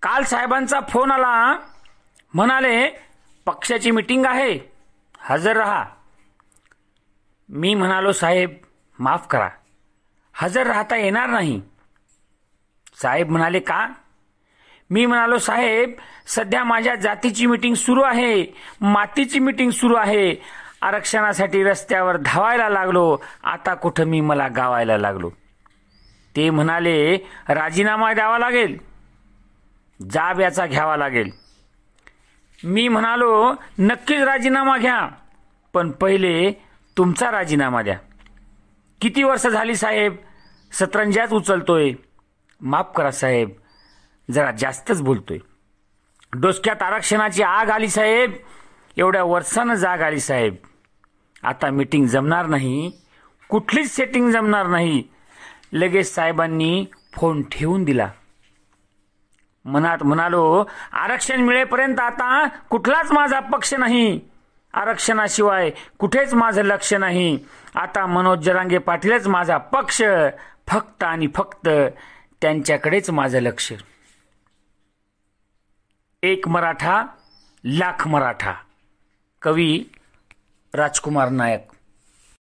काल साहेबांचा फोन आला, म्हणाले पक्षाची मीटिंग आहे, हजर रहा. मी म्हणालो साहेब माफ करा, हजर राहता येणार नाही. साहेब म्हणाले का? मी म्हणालो साहेब सध्या माझ्या जातीची मीटिंग सुरू आहे, मातीची मीटिंग सुरू आहे. आरक्षणासाठी रस्त्यावर धावायला लागलो, आता कुठं मी मला गावायला लागलो. ते म्हणाले राजीनामा द्यावा लागेल, जाब याचा घ्यावा लागेल. मी म्हणालो नक्कीच राजीनामा घ्या, पण पहिले तुमचा राजीनामा द्या. किती वर्ष झाली साहेब सतरंजाच उचलतोय. माफ करा साहेब, जरा जास्तच बोलतोय. डोसक्यात आरक्षणाची आग आली साहेब, एवढ्या वर्षानं जाग आली साहेब. आता मीटिंग जमणार नाही, कुठलीच सेटिंग जमणार नाही. लगेच साहेबांनी फोन ठेवून दिला. मनात म्हणालो आरक्षण मिळेपर्यंत आता कुठलाच माझा पक्ष नाही, आरक्षणाशिवाय कुठेच माझं लक्ष नाही. आता मनोज जरांगे पाटीलच माझा पक्ष, फक्त आणि फक्त त्यांच्याकडेच माझं लक्ष. एक मराठा लाख मराठा. कवी राजकुमार नायक.